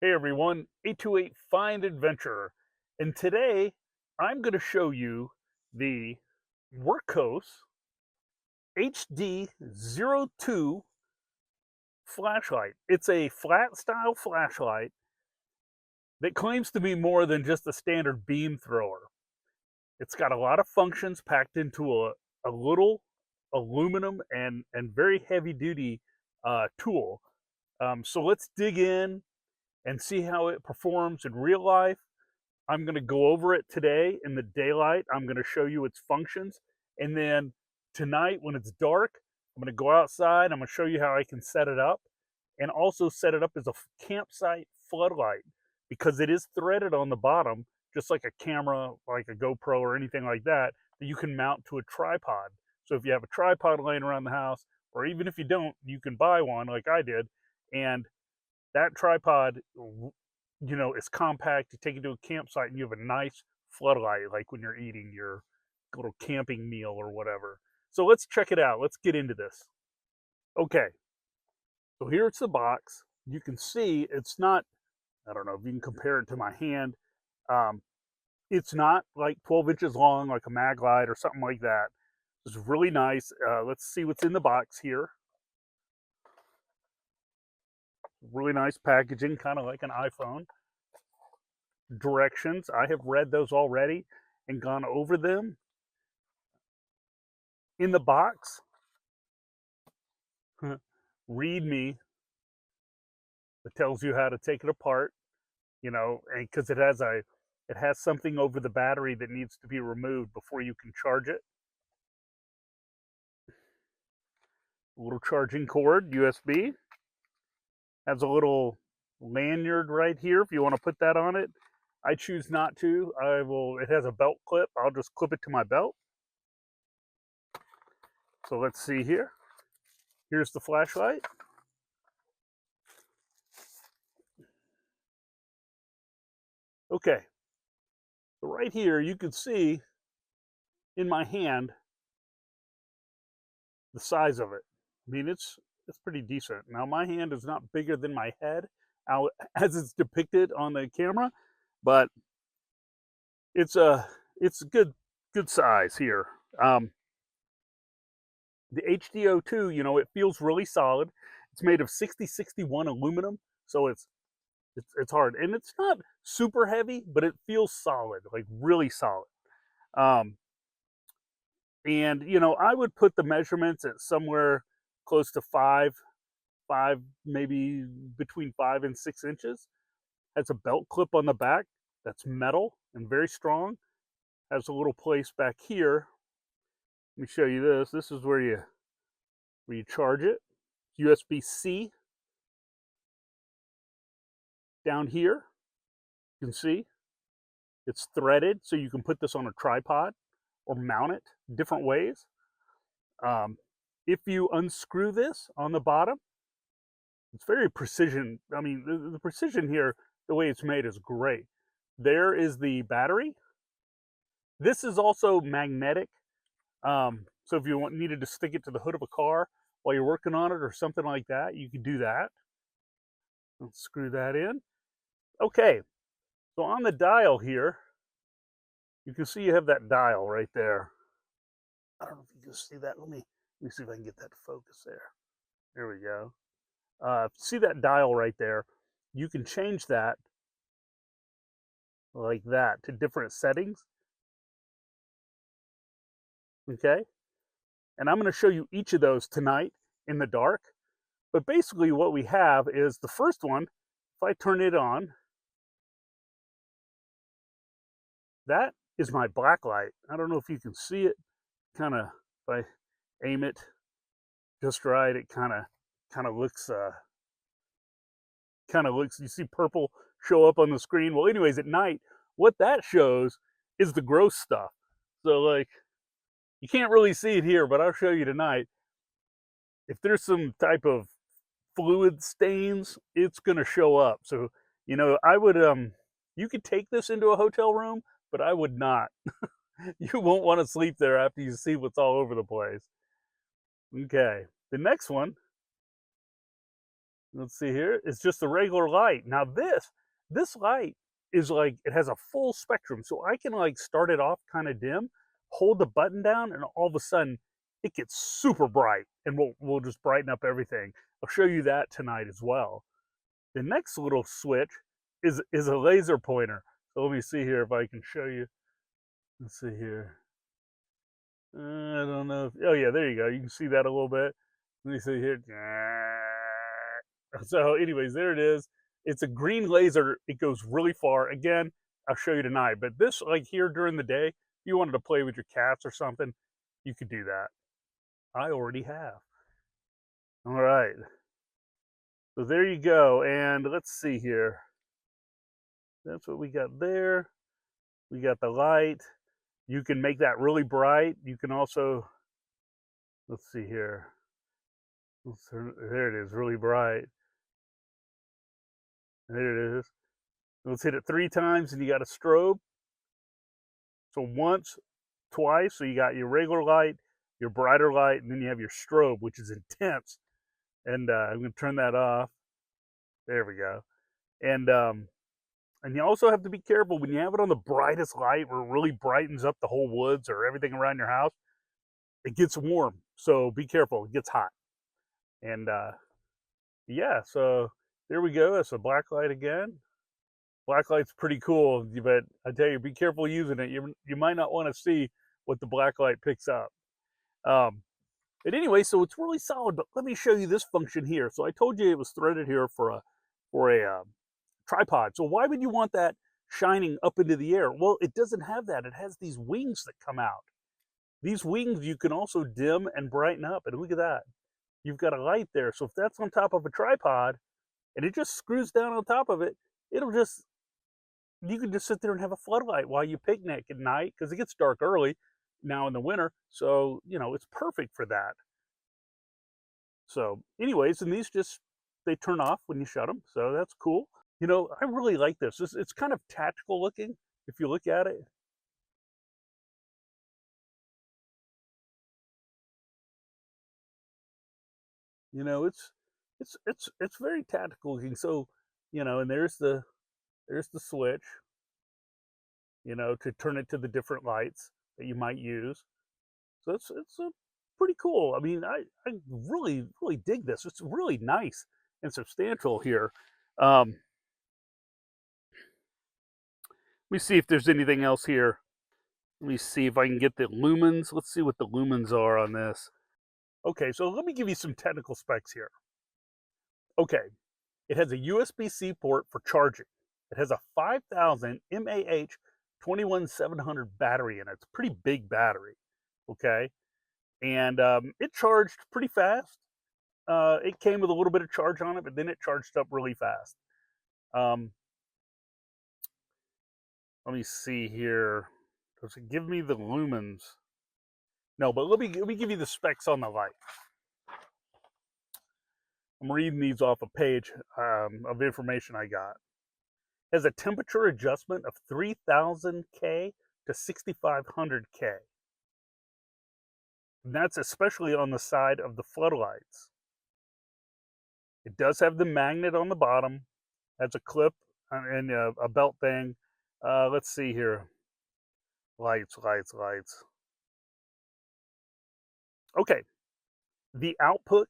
Hey everyone, 828 Find Adventure. And today I'm going to show you the Wurkkos HD02 flashlight. It's a flat style flashlight that claims to be more than just a standard beam thrower. It's got a lot of functions packed into a little aluminum and very heavy duty tool. So let's dig in and see how it performs in real life. I'm going to go over it today in the daylight. I'm going to show you its functions. And then tonight, when it's dark, I'm going to go outside. I'm going to show you how I can set it up and also set it up as a campsite floodlight because it is threaded on the bottom, just like a camera, like a GoPro or anything like that, that you can mount to a tripod. So if you have a tripod laying around the house, or even if you don't, you can buy one like I did. And that tripod, is compact. You take it to a campsite and you have a nice floodlight, like when you're eating your little camping meal or whatever. So let's check it out. Let's get into this. Okay, so here's the box. You can see it's not, I don't know if you can compare it to my hand. It's not like 12 inches long like a mag light or something like that. It's really nice. Let's see what's in the box here. Really nice packaging, kind of like an iPhone. Directions, I have read those already and gone over them. In the box, read me, it tells you how to take it apart, and because it has something over the battery that needs to be removed before you can charge it. A little charging cord, USB. Has a little lanyard right here if you want to put that on it. I choose not to. It has a belt clip. I'll just clip it to my belt. So let's see here. Here's the flashlight. Okay. So right here, you can see in my hand the size of it. I mean, it's pretty decent. Now, my hand is not bigger than my head, as it's depicted on the camera, but it's a good size here. The HD02, it feels really solid. It's made of 6061 aluminum, so it's hard, and it's not super heavy, but it feels solid, like really solid. And I would put the measurements at somewhere close to five, maybe between 5 and 6 inches. Has a belt clip on the back that's metal and very strong. Has a little place back here. Let me show you this. This is where you charge it. USB-C. Down here, you can see it's threaded, so you can put this on a tripod or mount it different ways. If you unscrew this on the bottom, it's very precision. I mean, the precision here, the way it's made is great. There is the battery. This is also magnetic. So if you needed to stick it to the hood of a car while you're working on it or something like that, you could do that. Let's screw that in. Okay, so on the dial here, you can see you have that dial right there. I don't know if you can see that. Let me see if I can get that to focus there. There we go. See that dial right there? You can change that like that to different settings. Okay? And I'm going to show you each of those tonight in the dark. But basically what we have is the first one, if I turn it on, that is my black light. I don't know if you can see it. Kind of, if I aim it just right, it kind of looks, you see purple show up on the screen. Well, anyways, at night, what that shows is the gross stuff. So like, you can't really see it here, but I'll show you tonight. If there's some type of fluid stains, it's going to show up. So, I would, you could take this into a hotel room, but I would not. You won't want to sleep there after you see what's all over the place. Okay, the next one Let's see here. It's just a regular light. Now this light is like, it has a full spectrum. So I can like start it off kind of dim, hold the button down, and all of a sudden it gets super bright, and we'll just brighten up everything. I'll show you that tonight as well. The next little switch is a laser pointer. So let me see here if I can show you. Let's see here. I don't know. Oh yeah, there you go. You can see that a little bit. Let me see here. So anyways, there it is. It's a green laser. It goes really far. Again, I'll show you tonight. But this, like here during the day, if you wanted to play with your cats or something, you could do that. I already have. All right. So there you go. And let's see here. That's what we got there. We got the light. You can make that really bright. You can also, let's see here. There it is, really bright. There it is. Let's hit it 3 times and you got a strobe. So once, twice, so you got your regular light, your brighter light, and then you have your strobe, which is intense. And I'm going to turn that off. There we go. And you also have to be careful when you have it on the brightest light where it really brightens up the whole woods or everything around your house. It gets warm, so be careful. It gets hot. And yeah, so there we go. That's a black light again. Black light's pretty cool, but I tell you, be careful using it. You might not want to see what the black light picks up. But anyway, so it's really solid. But let me show you this function here. So I told you it was threaded here for a tripod. So why would you want that shining up into the air? Well, it doesn't have that. It has these wings that come out. These wings you can also dim and brighten up. And look at that. You've got a light there. So if that's on top of a tripod and it just screws down on top of it, it'll just, you can just sit there and have a floodlight while you picnic at night, because it gets dark early now in the winter. So, you know, it's perfect for that. So anyways, and these just, they turn off when you shut them. So that's cool. You know, I really like this. It's kind of tactical looking if you look at it. You know, it's very tactical looking. So, you know, and there's the switch, you know, to turn it to the different lights that you might use. So it's pretty cool. I mean, I really dig this. It's really nice and substantial here. Let me see if there's anything else here. Let me see if I can get the lumens. Let's see what the lumens are on this. Okay, so let me give you some technical specs here. Okay, it has a USB-C port for charging. It has a 5,000 mAh 21700 battery in it. It's a pretty big battery, okay? And it charged pretty fast. It came with a little bit of charge on it, but then it charged up really fast. Let me see here. Does it give me the lumens? No, but let me give you the specs on the light. I'm reading these off a page of information I got. It has a temperature adjustment of 3000 K to 6500 K. And that's especially on the side of the floodlights. It does have the magnet on the bottom. Has a clip and a belt thing. Let's see here. Lights. Okay. The output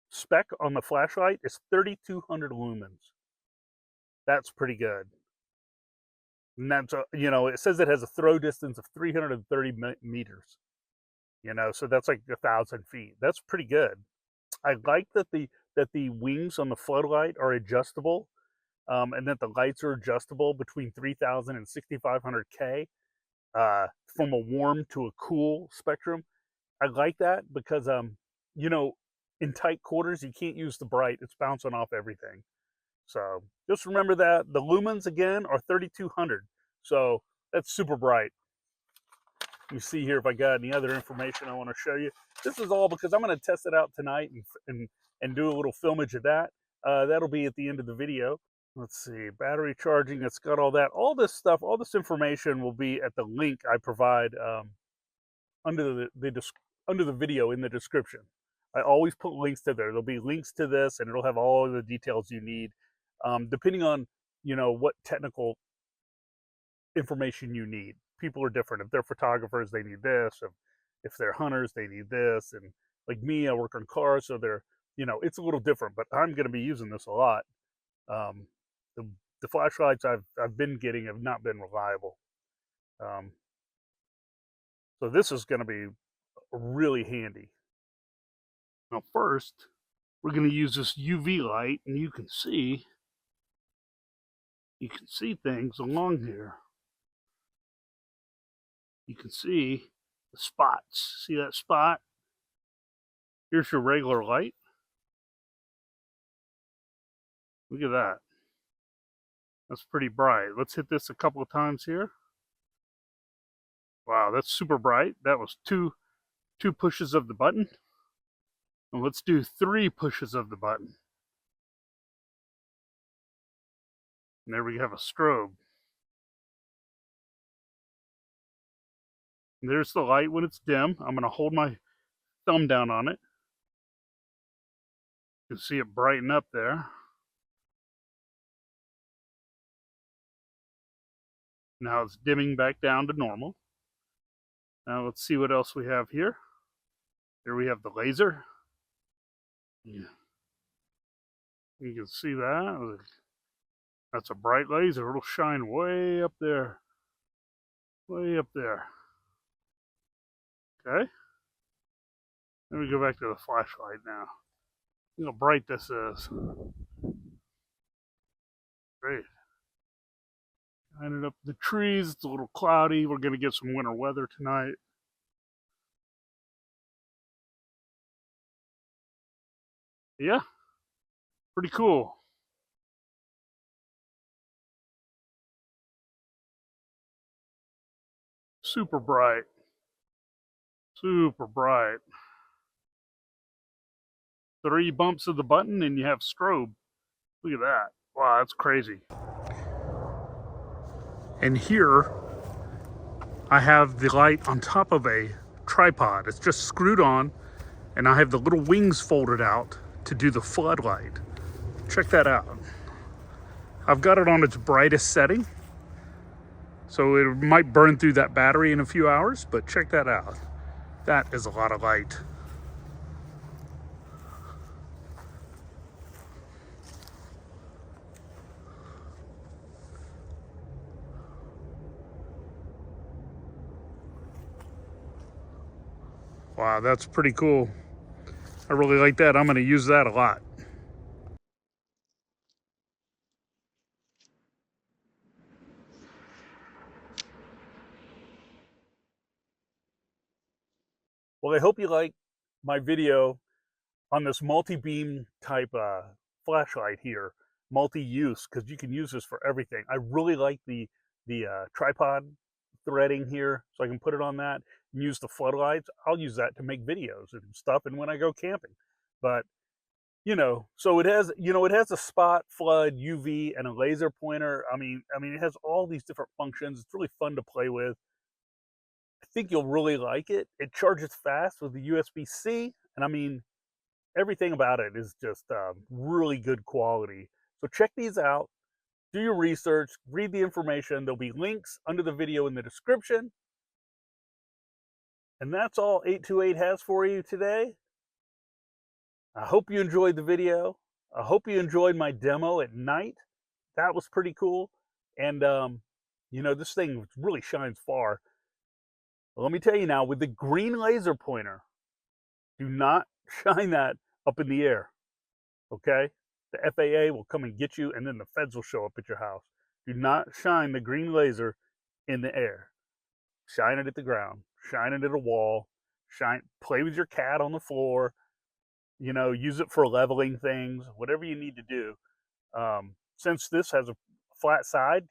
spec on the flashlight is 3200 lumens. That's pretty good. And that's, you know, it says it has a throw distance of 330 meters. You know, so that's like 1,000 feet. That's pretty good. I like that the wings on the floodlight are adjustable, and that the lights are adjustable between 3,000 and 6,500 K, from a warm to a cool spectrum. I like that because, you know, in tight quarters, you can't use the bright. It's bouncing off everything. So just remember that. The lumens, again, are 3,200. So that's super bright. Let me see here if I got any other information I want to show you. This is all because I'm going to test it out tonight and do a little filmage of that. That'll be at the end of the video. Let's see, battery charging, it's got all that. All this stuff, all this information will be at the link I provide under the video in the description. I always put links to there. There'll be links to this, and it'll have all of the details you need, depending on what technical information you need. People are different. If they're photographers, they need this. If they're hunters, they need this. And like me, I work on cars, so it's a little different. But I'm going to be using this a lot. Um, the the flashlights I've been getting have not been reliable. Um, so this is going to be really handy. Now first, we're going to use this UV light, and you can see things along here. You can see the spots. See that spot? Here's your regular light. Look at that. That's pretty bright. Let's hit this a couple of times here. Wow, that's super bright. That was two pushes of the button. And let's do 3 pushes of the button. And there we have a strobe. And there's the light when it's dim. I'm going to hold my thumb down on it. You can see it brighten up there. Now it's dimming back down to normal. Now let's see what else we have here. Here we have the laser. Yeah. You can see that. That's a bright laser. It'll shine way up there. Way up there. Okay. Let me go back to the flashlight now. Look how bright this is. Great. Shining up the trees. It's a little cloudy. We're going to get some winter weather tonight. Yeah. Pretty cool. Super bright. Super bright. 3 bumps of the button and you have strobe. Look at that. Wow, that's crazy. And here I have the light on top of a tripod. It's just screwed on, and I have the little wings folded out to do the floodlight. Check that out. I've got it on its brightest setting, so it might burn through that battery in a few hours, but check that out. That is a lot of light. Wow, that's pretty cool. I really like that. I'm going to use that a lot. Well, I hope you like my video on this multi-beam type flashlight here, multi-use, because you can use this for everything. I really like the tripod threading here, so I can put it on that and use the floodlights. I'll use that to make videos and stuff, and when I go camping. But so it has a spot, flood, UV, and a laser pointer. I mean, it has all these different functions. It's really fun to play with. I think you'll really like it. It charges fast with the USB-C, and I mean, everything about it is just really good quality. So check these out. Do your research. Read the information. There'll be links under the video in the description. And that's all 828 has for you today. I hope you enjoyed the video. I hope you enjoyed my demo at night. That was pretty cool. And, this thing really shines far. Well, let me tell you now, with the green laser pointer, do not shine that up in the air, okay? The FAA will come and get you, and then the feds will show up at your house. Do not shine the green laser in the air. Shine it at the ground. Shine it at a wall. Play with your cat on the floor. Use it for leveling things, whatever you need to do. Since this has a flat side,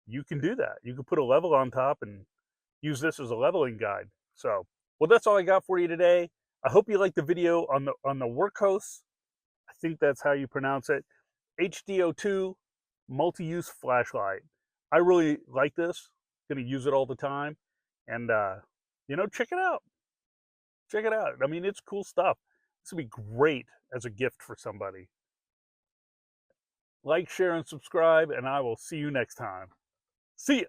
you can do that. You can put a level on top and use this as a leveling guide. So, well, that's all I got for you today. I hope you liked the video on the Wurkkos. I think that's how you pronounce it. HDO2 multi-use flashlight. I really like this. Going to use it all the time. And, check it out. Check it out. I mean, it's cool stuff. This would be great as a gift for somebody. Like, share, and subscribe, and I will see you next time. See ya!